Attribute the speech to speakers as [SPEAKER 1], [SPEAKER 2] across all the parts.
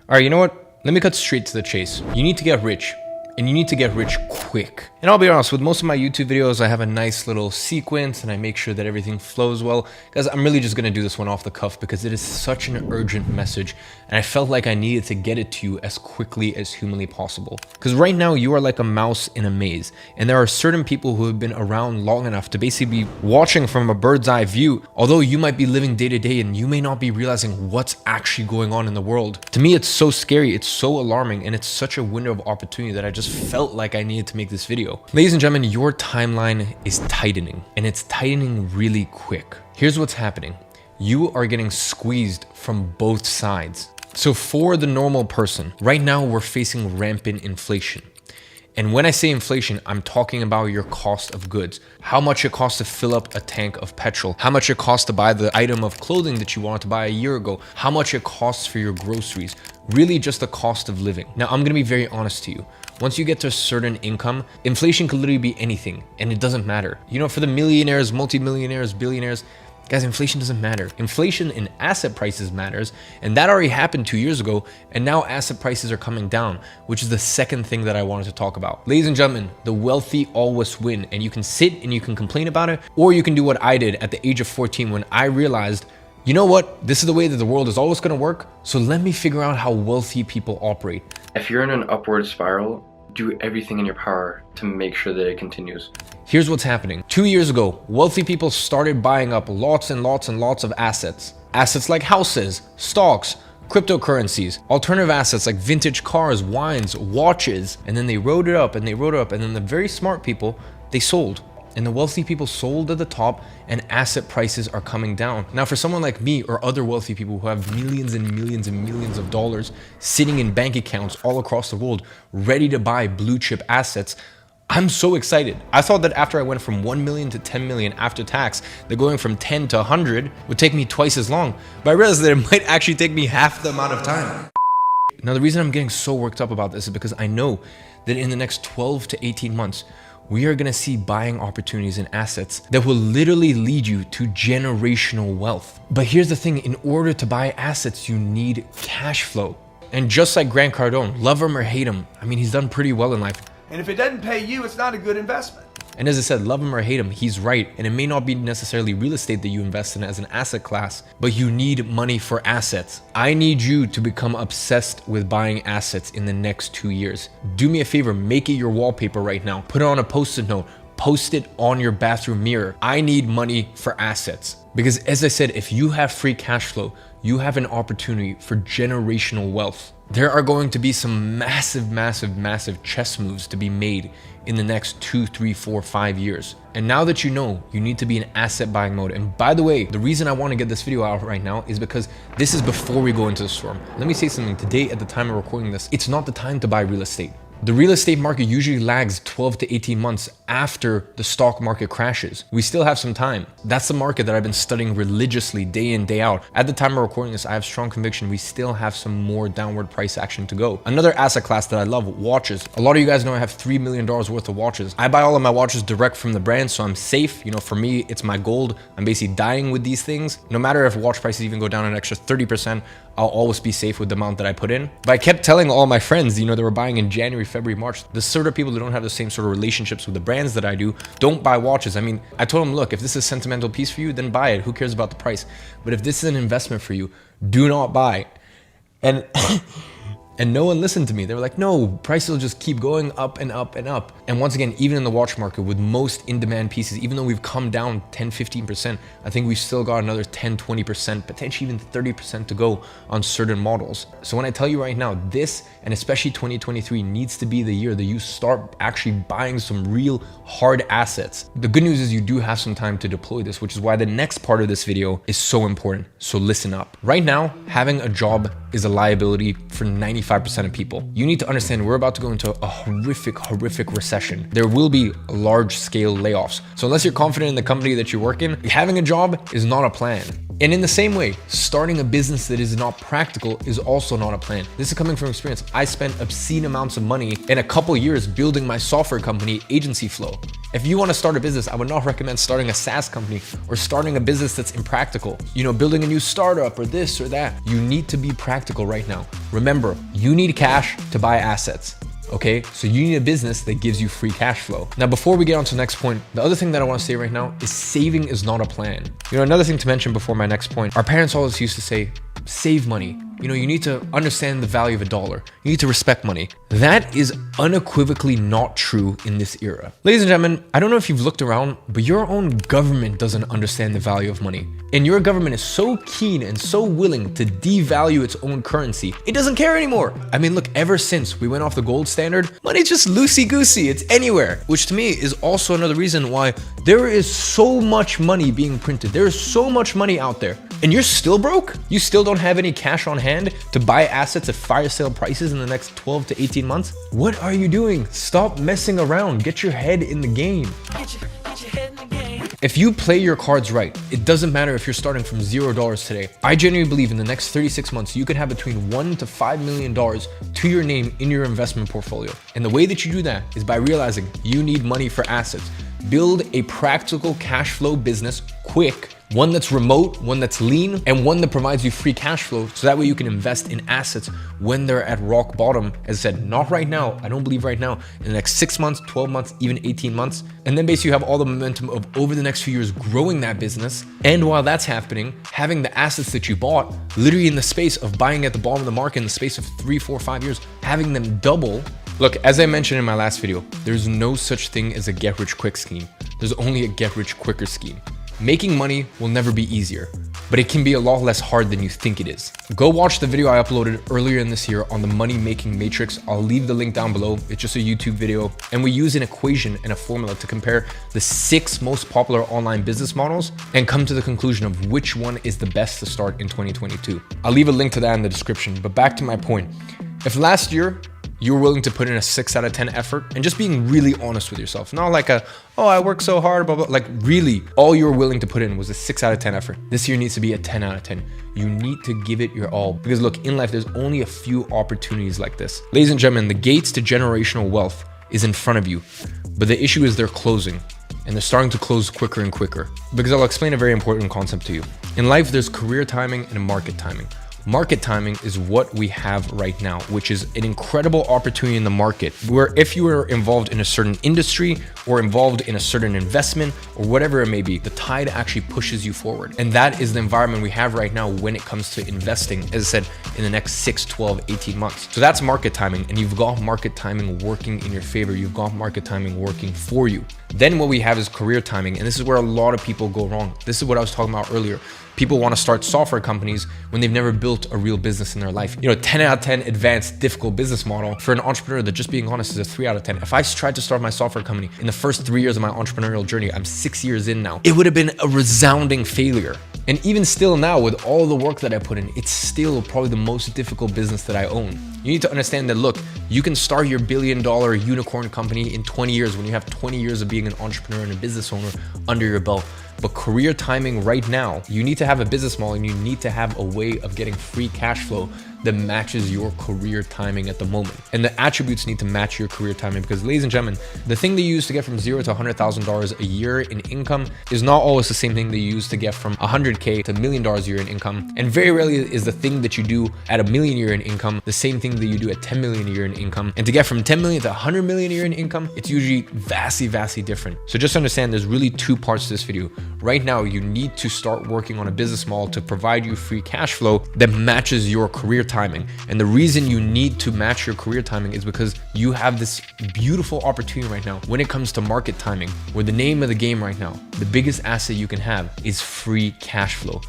[SPEAKER 1] All right, you know what? Let me cut straight to the chase. You need to get rich, and you need to get rich quick. And I'll be honest, with most of my YouTube videos, I have a nice little sequence and I make sure that everything flows well. Guys, I'm really just gonna do this one off the cuff because it is such an urgent message and I felt like I needed to get it to you as quickly as humanly possible. Because right now you are like a mouse in a maze, and there are certain people who have been around long enough to basically be watching from a bird's eye view, although you might be living day to day and you may not be realizing what's actually going on in the world. To me, it's so scary, it's so alarming, and it's such a window of opportunity that I just felt like I needed to make this video. Ladies and gentlemen, your timeline is tightening, and it's tightening really quick. Here's what's happening. You are getting squeezed from both sides. So for the normal person, right now we're facing rampant inflation. And when I say inflation, I'm talking about your cost of goods. How much it costs to fill up a tank of petrol, how much it costs to buy the item of clothing that you wanted to buy a year ago, how much it costs for your groceries, really just the cost of living. Now, I'm gonna be very honest to you. Once you get to a certain income, inflation could literally be anything, and it doesn't matter. You know, for the millionaires, multimillionaires, billionaires, guys, inflation doesn't matter. Inflation in asset prices matters, and that already happened 2 years ago, and now asset prices are coming down, which is the second thing that I wanted to talk about. Ladies and gentlemen, the wealthy always win, and you can sit and you can complain about it, or you can do what I did at the age of 14 when I realized, you know what? This is the way that the world is always gonna work, so let me figure out how wealthy people operate.
[SPEAKER 2] If you're in an upward spiral, do everything in your power to make sure that it continues.
[SPEAKER 1] Here's what's happening. 2 years ago, wealthy people started buying up lots and lots and lots of assets. Assets like houses, stocks, cryptocurrencies, alternative assets like vintage cars, wines, watches, and then they rode it up and they rode it up, and then the very smart people, they sold. And the wealthy people sold at the top, and asset prices are coming down. Now, for someone like me or other wealthy people who have millions and millions and millions of dollars sitting in bank accounts all across the world, ready to buy blue chip assets, I'm so excited. I thought that after I went from 1 million to 10 million after tax, that going from 10 to 100 would take me twice as long. But I realized that it might actually take me half the amount of time. Now, the reason I'm getting so worked up about this is because I know that in the next 12 to 18 months, we are gonna see buying opportunities and assets that will literally lead you to generational wealth. But here's the thing, in order to buy assets, you need cash flow. And just like Grant Cardone, love him or hate him, I mean, he's done pretty well in life.
[SPEAKER 3] And if it doesn't pay you, it's not a good investment.
[SPEAKER 1] And as I said, love him or hate him, he's right. And it may not be necessarily real estate that you invest in as an asset class, but you need money for assets. I need you to become obsessed with buying assets in the next 2 years. Do me a favor, make it your wallpaper right now. Put it on a post-it note. Post it on your bathroom mirror. I need money for assets. Because as I said, if you have free cash flow, you have an opportunity for generational wealth. There are going to be some massive, massive, massive chess moves to be made in the next 2, 3, 4, 5 years. And now that you know, you need to be in asset buying mode. And by the way, the reason I want to get this video out right now is because this is before we go into the storm. Let me say something. Today, at the time of recording this, it's not the time to buy real estate. The real estate market usually lags 12 to 18 months after the stock market crashes. We still have some time. That's the market that I've been studying religiously day in, day out. At the time of recording this, I have strong conviction we still have some more downward price action to go. Another asset class that I love, watches. A lot of you guys know I have $3 million worth of watches. I buy all of my watches direct from the brand, so I'm safe. You know, for me, it's my gold. I'm basically dying with these things. No matter if watch prices even go down an extra 30%, I'll always be safe with the amount that I put in. But I kept telling all my friends, you know, they were buying in January, February, March. The sort of people that don't have the same sort of relationships with the brands that I do, don't buy watches. I mean, I told them, look, if this is a sentimental piece for you, then buy it. Who cares about the price? But if this is an investment for you, do not buy. And and no one listened to me. They were like, no, prices will just keep going up and up and up. And once again, even in the watch market with most in-demand pieces, even though we've come down 10, 15%, I think we've still got another 10, 20%, potentially even 30% to go on certain models. So when I tell you right now, this, and especially 2023, needs to be the year that you start actually buying some real hard assets. The good news is you do have some time to deploy this, which is why the next part of this video is so important. So listen up. Right now, having a job is a liability for 95% of people. You need to understand we're about to go into a horrific recession. There will be large scale layoffs. So unless you're confident in the company that you work in, having a job is not a plan. And in the same way, starting a business that is not practical is also not a plan. This is coming from experience. I spent obscene amounts of money in a couple years building my software company, Agency Flow. If you want to start a business, I would not recommend starting a SaaS company or starting a business that's impractical. Building a new startup or this or that. You need to be practical right now. Remember, you need cash to buy assets. Okay, so you need a business that gives you free cash flow. Now, before we get on to the next point, the other thing that I want to say right now is saving is not a plan. Another thing to mention before my next point, our parents always used to say, save money. You need to understand the value of a dollar. You need to respect money. That is unequivocally not true in this era. Ladies and gentlemen, I don't know if you've looked around, but your own government doesn't understand the value of money. And your government is so keen and so willing to devalue its own currency, it doesn't care anymore. Look, ever since we went off the gold standard, money's just loosey-goosey. It's anywhere, which to me is also another reason why there is so much money being printed. There is so much money out there. And you're still broke? You still don't have any cash on hand to buy assets at fire sale prices in the next 12 to 18 months? What are you doing? Stop messing around. Get your head in the game. If you play your cards right, it doesn't matter if you're starting from $0 today. I genuinely believe in the next 36 months, you could have between $1 to $5 million to your name in your investment portfolio. And the way that you do that is by realizing you need money for assets. Build a practical cash flow business quick. One that's remote, one that's lean, and one that provides you free cash flow so that way you can invest in assets when they're at rock bottom. As I said, not right now. I don't believe right now. In the next 6 months, 12 months, even 18 months. And then basically you have all the momentum of over the next few years growing that business. And while that's happening, having the assets that you bought literally in the space of buying at the bottom of the market in the space of 3, 4, 5 years, having them double. Look, as I mentioned in my last video, there's no such thing as a get-rich-quick scheme. There's only a get-rich-quicker scheme. Making money will never be easier, but it can be a lot less hard than you think it is. Go watch the video I uploaded earlier in this year on the money making matrix. I'll leave the link down below. It's just a YouTube video, and we use an equation and a formula to compare the 6 most popular online business models and come to the conclusion of which one is the best to start in 2022. I'll leave a link to that in the description, but back to my point. If last year you were willing to put in a 6 out of 10 effort and just being really honest with yourself, not like I work so hard, blah, blah, like really all you were willing to put in was a 6 out of 10 effort. This year needs to be a 10 out of 10. You need to give it your all because look, in life, there's only a few opportunities like this. Ladies and gentlemen, the gates to generational wealth is in front of you, but the issue is they're closing and they're starting to close quicker and quicker because I'll explain a very important concept to you. In life, there's career timing and market timing. Market timing is what we have right now, which is an incredible opportunity in the market where if you are involved in a certain industry or involved in a certain investment or whatever it may be, the tide actually pushes you forward. And that is the environment we have right now when it comes to investing, as I said, in the next 6, 12, 18 months. So that's market timing, and you've got market timing working in your favor. You've got market timing working for you. Then what we have is career timing, and this is where a lot of people go wrong. This is what I was talking about earlier. People want to start software companies when they've never built a real business in their life. 10 out of 10 advanced, difficult business model for an entrepreneur that, just being honest, is a 3 out of 10. If I tried to start my software company in the first 3 years of my entrepreneurial journey, I'm 6 years in now, it would have been a resounding failure. And even still now, with all the work that I put in, it's still probably the most difficult business that I own. You need to understand that, look, you can start your billion-dollar unicorn company in 20 years when you have 20 years of being an entrepreneur and a business owner under your belt. But career timing right now, you need to have a business model and you need to have a way of getting free cash flow that matches your career timing at the moment. And the attributes need to match your career timing because, ladies and gentlemen, the thing that you use to get from $0 to $100,000 a year in income is not always the same thing that you use to get from $100K to $1 million a year in income. And very rarely is the thing that you do at $1 million a year in income the same thing that you do at 10 million a year in income. And to get from 10 million to 100 million a year in income, it's usually vastly, vastly different. So just understand there's really 2 parts to this video. Right now, you need to start working on a business model to provide you free cash flow that matches your career timing. And the reason you need to match your career timing is because you have this beautiful opportunity right now when it comes to market timing, where the name of the game right now, the biggest asset you can have is free cash flow.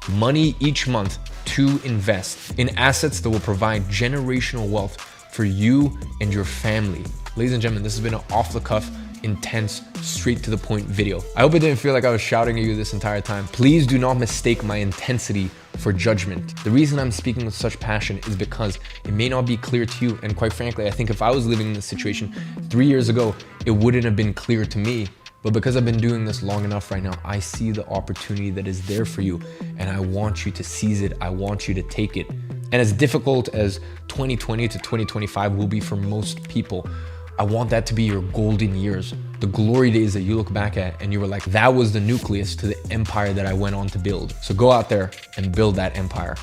[SPEAKER 1] Money each month to invest in assets that will provide generational wealth for you and your family. Ladies and gentlemen, this has been an off-the-cuff, intense, straight to the point video. I hope it didn't feel like I was shouting at you this entire time. Please do not mistake my intensity for judgment. The reason I'm speaking with such passion is because it may not be clear to you. And quite frankly, I think if I was living in this situation 3 years ago, it wouldn't have been clear to me But because I've been doing this long enough right now, I see the opportunity that is there for you, and I want you to seize it. I want you to take it. And as difficult as 2020 to 2025 will be for most people, I want that to be your golden years, the glory days that you look back at and you were like, that was the nucleus to the empire that I went on to build. So go out there and build that empire.